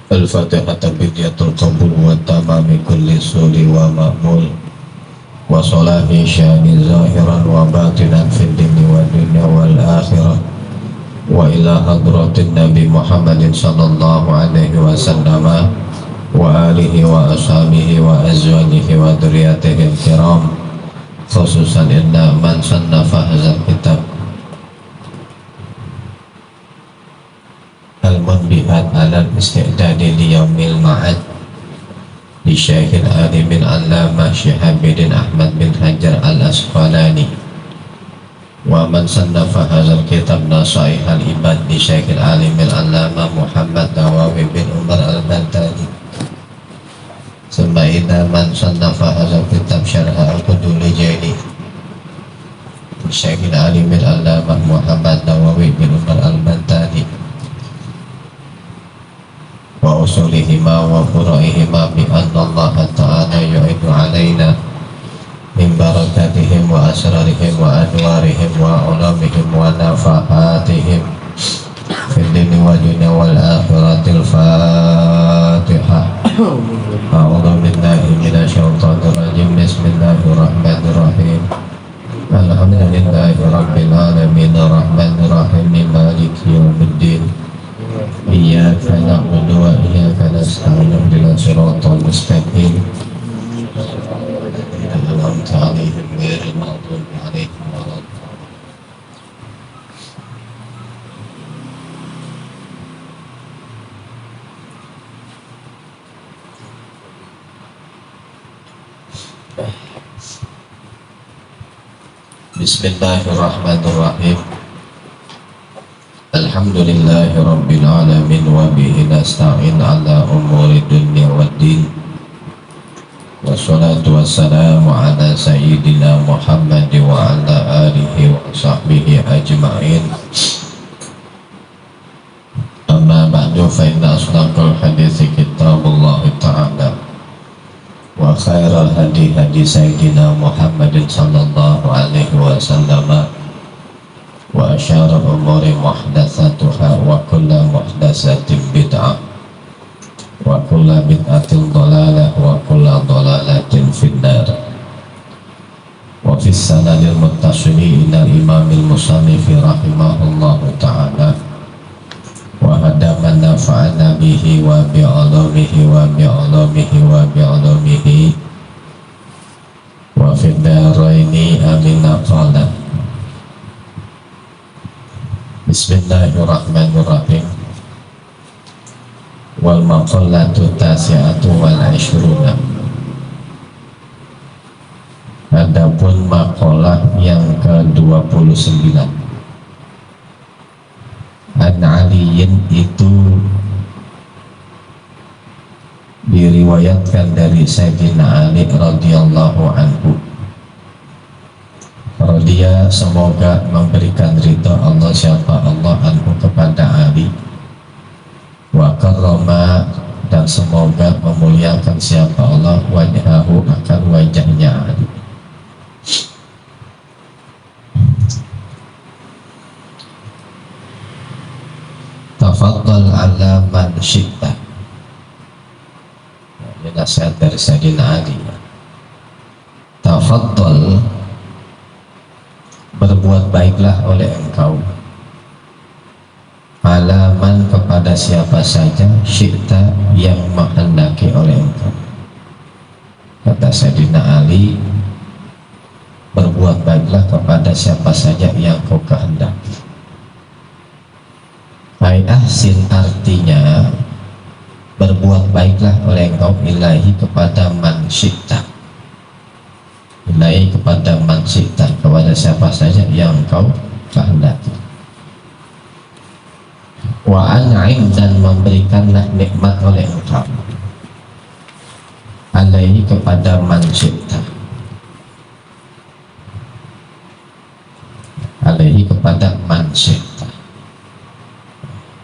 Al-Fatihah bidiyatul qabul wa tamami kulli suli wa ma'mul wa salahi syani zahiran wa batinan fid dini wa dunya wal akhirah wa ila hadratin Nabi Muhammadin sallallahu alaihi wasallam wa alihi wa ashabihi wa azwajihi wa dzurriyyatihi kiram, khususan inna man sannafa hadzal kitab al-munbihat ala al-isti'dadi li yaumil ma'ad di Syekhil Alim bin Allamah Syihabuddin Ahmad bin Hajar al-Asqalani wa man sannafa hadzal kitab Nasaih al-Ibad di Syekhil Alim bin Allamah Muhammad Nawawi bin Umar al-Bantani semaina man sannafa hadzal kitab Syarh al-Quduli Jaili di Syekhil Alim bin Allamah Muhammad Nawawi bin Umar al-Bantani wa usulihima wa fura'ihima bi anna Allah ta'ala yu'idu alaina min barakatihim wa asrarihim wa adwarihim wa ulamihim wa nafahatihim fid dini wa dunya wal akhiratil Fatihah. A'udzu billahi minasyaitonir rajim. Bismillahirrahmanirrahim. Alhamdulillahi rabbil alamin arrahmanir rahim maliki yaumiddin. Iyyaka na'budu wa iyyaka nasta'in ihdinas siratal mustaqim an'amta 'alaihim ghairil maghdubi 'alaihim waladdallin. Bismillahirrahmanirrahim. Alhamdulillahi rabbil alamin wa bihi nasta'in ala umuri dunya waddin. Wassalatu wassalamu ala sayyidina Muhammad wa ala alihi wa sahbihi ajma'in. Amma ba'du, fa inna asdaqal hadithi kitabullah ta'ala wa khairal hadi hadi sayyidina Muhammadin sallallahu alaihi wasallam wa asyarul umuri muhdatsatuha wa kullu muhdatsatin bid'ah wa kullu bid'atin dhalalah wa kullu dhalalatin finnar. Wa fis sanadil muttasili ila imamil musannif rahimahullahu ta'ala wa hadaman nafa'ana bihi wa bi'ulumihi wa bi'ulumihi wa bi'ulumihi wa fid daraini amin. Qala Bismillahirrahmanirrahim. Wal maqallatu tasi'atu wal ishruna. Adapun maqalah yang ke-29, An Aliyin itu diriwayatkan dari Sayyidina Ali radhiyallahu anhu. Dia semoga memberikan ridha Allah siapa Allah anhu kepada Ali, wa karrama dan semoga memuliakan siapa Allah wajhahu akan wajahnya Ali. Tafaddal ala man syi'ta. Ini nasihat dari Sayyidina Ali. Tafaddal, berbuat baiklah oleh engkau, alaman kepada siapa saja, syi'ta yang menghendaki oleh engkau. Kata Sayyidina Ali, berbuat baiklah kepada siapa saja yang kau kehendaki. Ai ahsin artinya berbuat baiklah oleh engkau ilahi kepada man syi'ta, ilahi kepada man syi'ta, kepada siapa saja yang engkau kehendaki. Wa an'im dan memberikanlah nikmat oleh engkau alaihi kepada man syi'ta, alaihi kepada man syi'ta,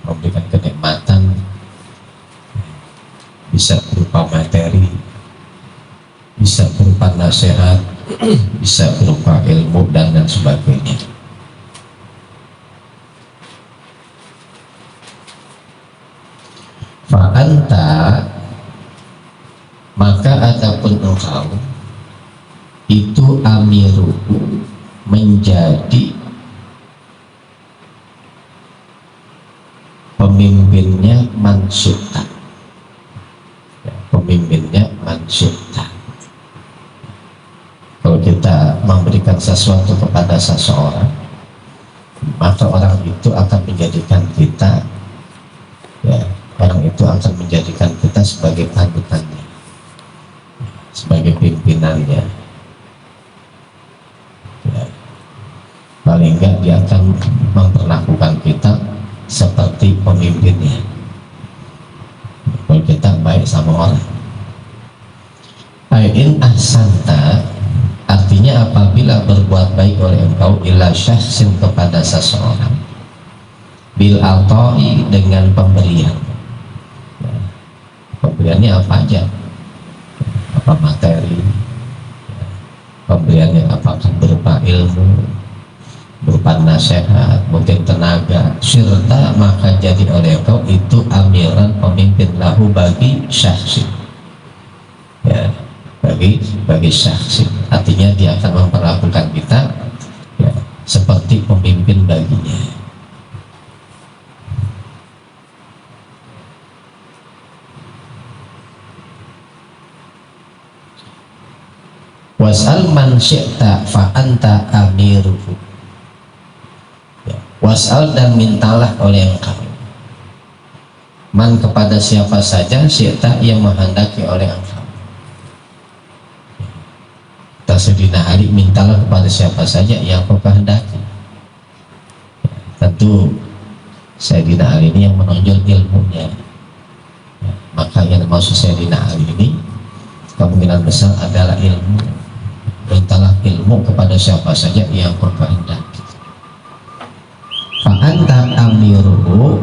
memberikan kenikmatan bisa berupa materi, bisa berupa nasihat, bisa berupa ilmu dan sebagainya. Fa'anta, maka adapun engkau itu amiru, menjadi pemimpinnya mansukta, pemimpinnya mansukta. Kalau kita memberikan sesuatu kepada seseorang, maka orang itu akan menjadikan kita, ya, orang itu akan menjadikan kita sebagai panutannya, sebagai pimpinannya. Ya, paling enggak dia akan memperlakukan kita seperti pemimpinnya. Kalau kita baik sama orang. Ain ahsanta, artinya apabila berbuat baik oleh engkau ila syahsin, kepada seseorang, bil atoi, dengan pemberian. Ya, pemberiannya apa aja? Apa materi? Ya, pemberiannya apakah berupa ilmu, berupa nasihat, mungkin tenaga, serta maka jadi oleh engkau itu amiran, pemimpin, lahu, bagi syahsin. Ya, bagi syahsin, artinya dia akan memperlakukan kita, ya, seperti pemimpin baginya. Was'al man syi'ta fa anta amiruhu. Ya, was'al, dan mintalah oleh engkau, man, kepada siapa saja, syi'ta, yang menghendaki oleh engkau. Sayyidina Ali, mintalah kepada siapa saja yang kau kehendaki. Ya, tentu Sayyidina Ali ini yang menonjol ilmunya. Ya, maka yang maksud Sayyidina Ali ini kemungkinan besar adalah ilmu. Mintalah ilmu kepada siapa saja yang kau kehendaki. Fa'anta amiruhu,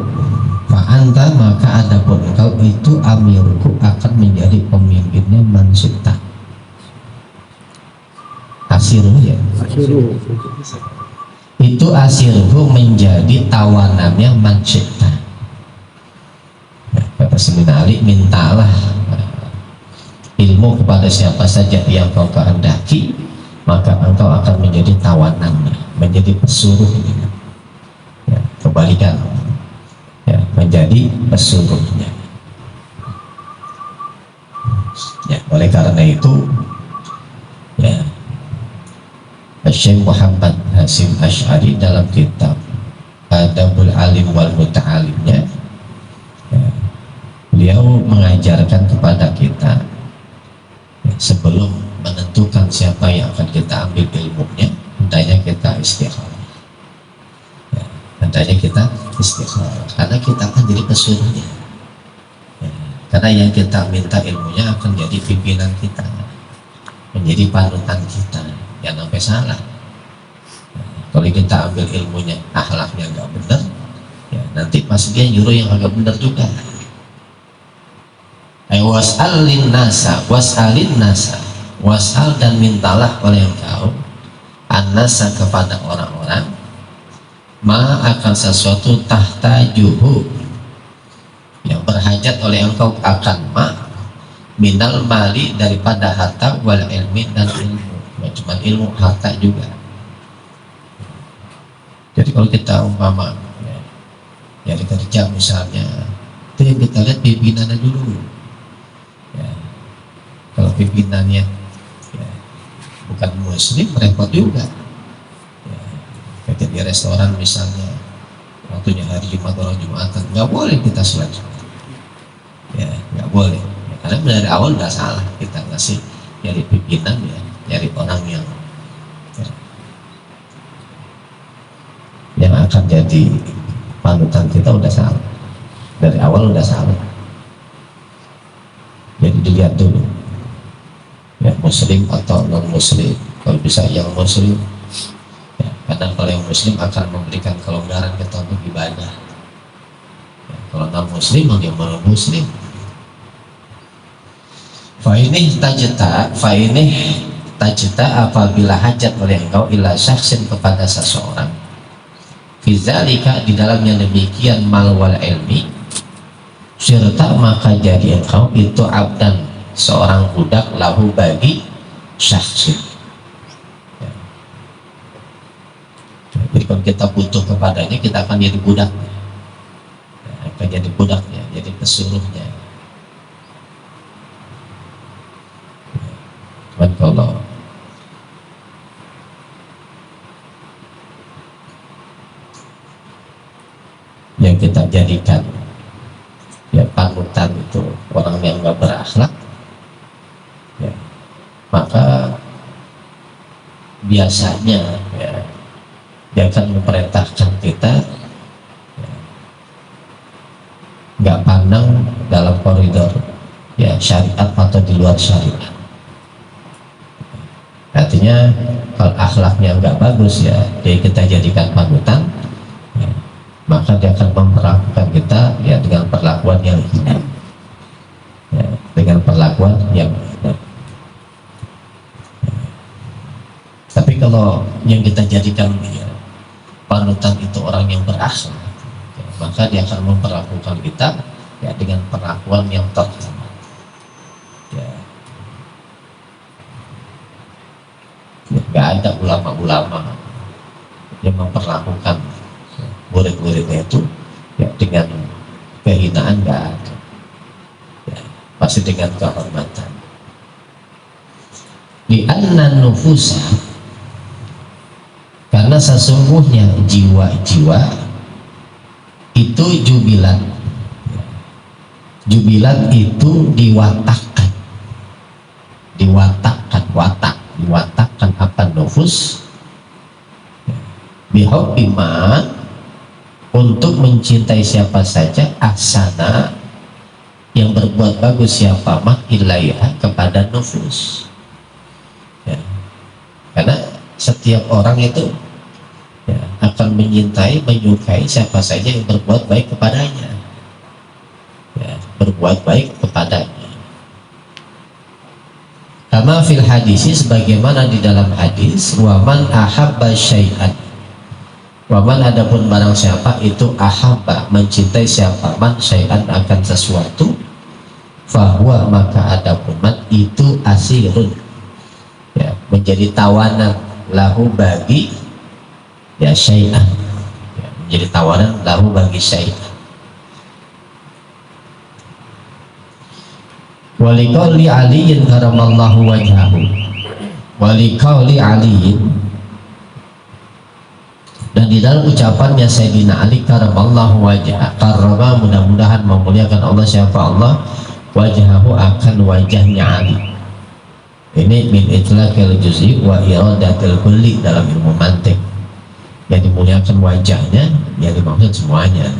fa'anta, maka adapun engkau itu amiruhu, akan menjadi pemimpinnya mansukta. Asiruh, ya, itu asiruhu, menjadi tawanannya mansukta. Ya, kata Sayyidina Ali, mintalah ilmu kepada siapa saja yang kau kehendaki, maka engkau akan menjadi tawanannya, menjadi pesuruhnya. Ya, kebalikan, ya, menjadi pesuruhnya. Ya, oleh karena itu, ya, Syekh Muhammad Hasim Asy'ari dalam kitab Adabul Alim wal Muta'alimnya, ya, beliau mengajarkan kepada kita, ya, sebelum menentukan siapa yang akan kita ambil ilmunya, hendaknya kita istikharah. Ya, hendaknya kita istikharah, karena kita akan jadi pesuruhnya. Ya, karena yang kita minta ilmunya akan jadi pimpinan kita, menjadi panutan kita. Jangan sampai salah. Kalau kita ambil ilmunya, akhlaknya nggak benar, ya, nanti pasti dia nyuruh yang agak benar juga. Was'alin nasa, was'alin nasa, was'al, dan mintalah oleh engkau an-nasa, kepada orang-orang, ma, akan sesuatu, tahta juhu, yang berhajat oleh engkau akan ma, minal mali, daripada harta, wal ilmi, dan ilmu. Cuma ilmu, harta juga. Jadi kalau kita umpama, ya, nyari kerja misalnya, itu yang kita lihat pimpinannya dulu. Ya, kalau pimpinannya, ya, bukan muslim, repot juga. Ya, kerja di restoran misalnya, waktunya hari Jumat, orang Jumatan, nggak boleh kita sholat Jumat. Ya, nggak boleh. Ya, karena dari awal nggak salah kita ngasih nyari pimpinan, ya, dari orang yang akan jadi panutan kita udah salah, dari awal udah salah. Jadi dilihat dulu, ya, muslim atau non muslim. Kalau bisa yang muslim, ya, karena kalau yang muslim akan memberikan kelonggaran kita untuk ibadah. Ya, kalau non muslim, dia non muslim. Fa ini tajta, apabila hajat oleh engkau ila syaksin, kepada seseorang, fizalika, di dalamnya demikian, mal wal ilmi, Sirta maka jadi engkau itu abdan seorang budak lahu bagi syakhsin. Ya. Jadi kalau kita butuh kepadanya kita akan jadi budaknya, ya, akan jadi budaknya, jadi pesuruhnya. Cuman kalau yang kita jadikan ya panutan itu orang yang nggak berakhlak, ya, maka biasanya ya, dia akan memerintahkan kita ya, nggak pandang dalam koridor ya syariat atau di luar syariat. Artinya kalau akhlaknya nggak bagus ya dia kita jadikan panutan, ya, maka dia akan memperlakukan kita ya dengan perlakuan yang hina, ya, dengan perlakuan yang hina. Ya. Tapi kalau yang kita jadikan ya, panutan itu orang yang berakhlak, ya, maka dia akan memperlakukan kita ya dengan perlakuan yang terhormat. Ya. Nggak ada ulama-ulama yang memperlakukan murid-muridnya itu ya dengan kehinaan, nggak ada, ya, pasti dengan kehormatan. Li'anna nufusa, karena sesungguhnya jiwa-jiwa itu jubilat, jubilat itu diwatakkan, diwatakkan apa nufus bihubima, untuk mencintai siapa saja ahsana yang berbuat bagus siapa mah ilaiha kepada nufus, ya. Karena setiap orang itu ya, akan menyintai menyukai siapa saja yang berbuat baik kepadanya, ya, berbuat baik kepadanya. Kama fil hadisi, sebagaimana di dalam hadis, waman ahabba syai'an, waman adapun barang siapa itu ahabba mencintai siapa man syai'an akan sesuatu, fahuwa maka adapun man itu asirun ya, menjadi tawanan lahu bagi ya syai'an, ya, menjadi tawanan lahu bagi syai'an. Waliqauli aliyin karamallahu wajhahu, waliqauli aliyin, dan di dalam ucapannya Sayyidina Ali karamallahu wajhah, karama mudah-mudahan memuliakan Allah siapa Allah, wajhahu akan wajahnya Ali. Ini min itlaqil juz'i wa iradatil kulli dalam ilmu mantik, yang dimuliakan wajahnya yang dimaksud semuanya,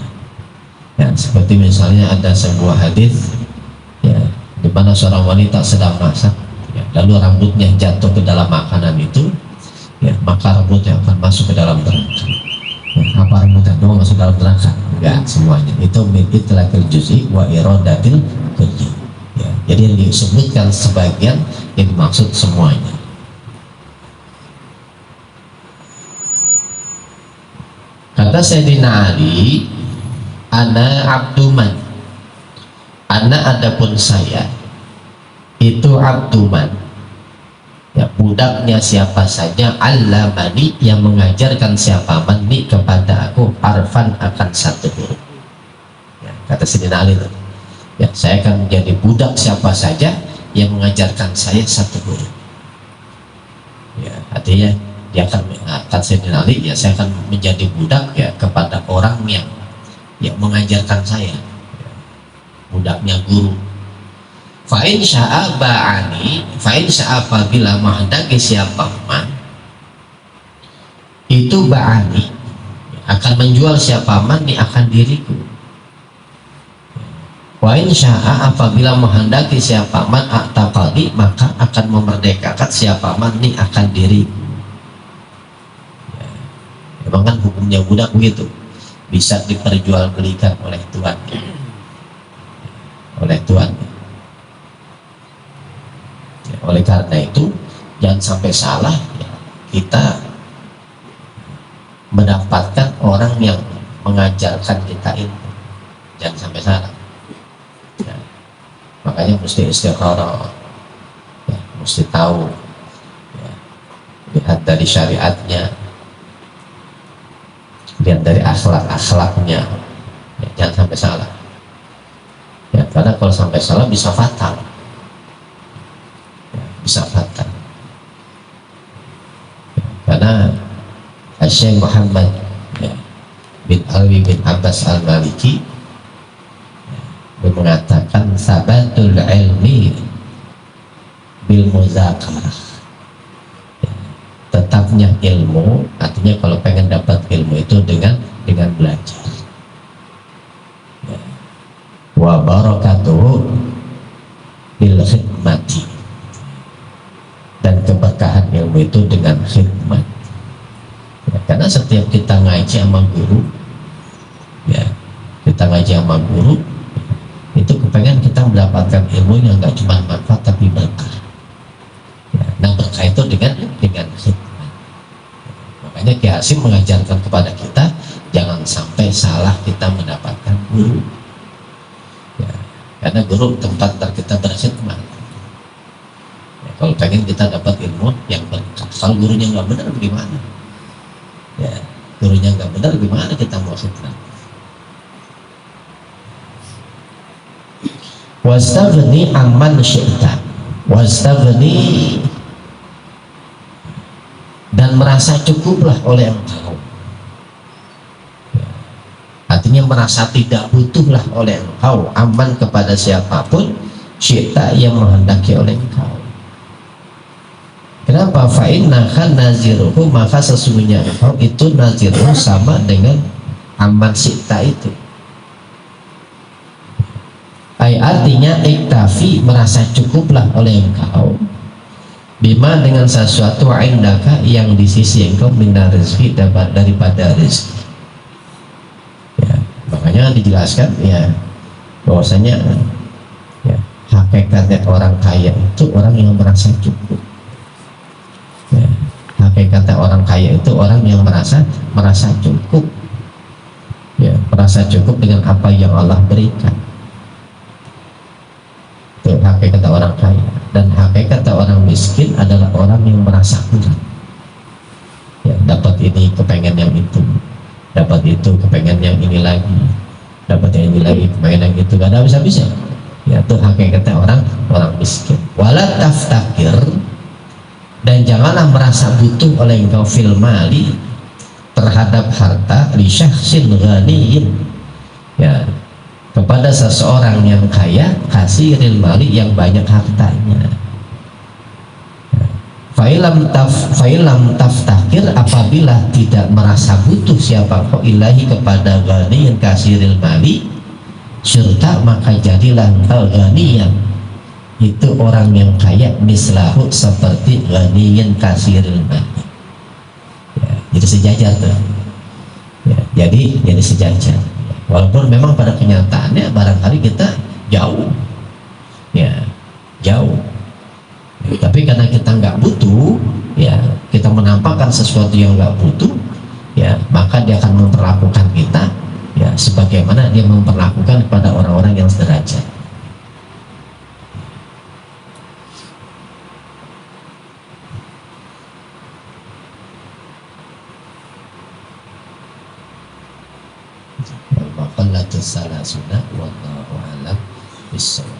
ya, seperti misalnya ada sebuah hadis ya di mana seorang wanita sedang masak ya, lalu rambutnya jatuh ke dalam makanan itu ya, maka rambutnya akan masuk ke dalam neraka. Ya, apa rambutnya doang masuk dalam neraka? Enggak semuanya. Itu min itlaqil juz'i wa iradatil kulli, ya, jadi yang disebutkan sebagian yang dimaksud semuanya. Kata Sayyidina Ali, ana abduman, ana adapun saya itu abduman ya, budaknya siapa saja allamani yang mengajarkan siapa mani kepada aku arfan akan satu huruf, ya, kata Sayyidina Ali ya, saya akan menjadi budak siapa saja yang mengajarkan saya satu huruf, ya, artinya dia akan Sayyidina Ali ya, saya akan menjadi budak ya kepada orang yang mengajarkan saya, budaknya guru. Fa'in sya'a ba'ani, fa'in sya'a apabila mahendaki siapa man itu ba'ani akan menjual siapa man ni akan diriku. Wa'in sya'a apabila menghendaki siapa man a'taqadi maka akan memerdekakan siapa man ni akan diriku. Ya, memang kan hukumnya budak begitu, bisa diperjualbelikan oleh tuannya, oleh tuannya. Ya, oleh karena itu jangan sampai salah ya, kita mendapatkan orang yang mengajarkan kita ilmu, jangan sampai salah Makanya mesti istikharah, ya, mesti tahu, ya, lihat dari syariatnya, lihat dari akhlaknya, ya, jangan sampai salah, ya, karena kalau sampai salah bisa fatal, ya, bisa fatal, ya, karena Syekh Muhammad, ya, bin Alwi bin Abbas al-Maliki, ya, mengatakan sabatul ilmi bil muzakarah, ya, tetapnya ilmu, artinya kalau pengen dapat ilmu itu dengan belajar, ya. Wa barakatuhu bil khidmati, dan keberkahan ilmu itu dengan khidmat, ya, karena setiap kita ngaji sama guru, ya, kita ngaji sama guru itu kepengen kita mendapatkan ilmu yang nggak cuma manfaat tapi berkah, ya, nah berkah itu dengan khidmat. Makanya Ki Hasim mengajarkan kepada kita jangan sampai salah kita mendapatkan guru, ya, karena guru tempat kita berkhidmat, ya, kalau pengen kita dapat ilmu yang berkah. Kalau gurunya nggak benar bagaimana, ya, gurunya nggak benar gimana kita mau khidmat. Wastaghni amman syi'ta, wastaghni, dan merasa cukuplah oleh engkau, ya, artinya merasa tidak butuhlah oleh engkau, aman kepada siapapun, syi'ta yang menghendaki oleh engkau. Kenapa? Fa'innaka naziruhu, maka sesungguhnya engkau itu naziruhu sama dengan aman syi'ta itu. Artinya iktafi, merasa cukuplah oleh engkau, bima, dengan sesuatu indaka yang di sisi engkau, minar rezeki, daripada rezeki, ya, makanya dijelaskan, ya, bahwasanya, ya, hakikatnya orang kaya itu orang yang merasa cukup, ya, hakikatnya orang kaya itu orang yang merasa cukup, ya, merasa cukup dengan apa yang Allah berikan. Itu hakikat orang kaya. Dan hakikat orang miskin adalah orang yang merasa kurang, ya, dapat ini kepengen yang itu, dapat itu kepengen yang ini lagi, dapat yang ini lagi kepengen yang itu, gak ada bisa-bisa, ya, itu hakikatnya orang miskin. Wala taftakir, dan janganlah merasa butuh oleh engkau fil mali, terhadap harta, li syakhsin ghaniyin, ya, kepada seseorang yang kaya, kasiril mali, yang banyak hartanya. Fa'ilam taftakir, apabila tidak merasa butuh siapa kau ilahi kepada ghaniyin kasiril mali, serta maka jadilah engkau ghaniyan, itu orang yang kaya, mislahu, seperti ghaniyin kasiril mali, ya, jadi sejajar tuh, ya, jadi sejajar. Walaupun memang pada kenyataannya barangkali kita jauh, ya, jauh, ya, tapi karena kita nggak butuh, ya, kita menampakkan sesuatu yang nggak butuh, ya, maka dia akan memperlakukan kita, ya, sebagaimana dia memperlakukan kepada orang-orang yang sederajat. Salah sunnah, wallahu a'lam bishawab.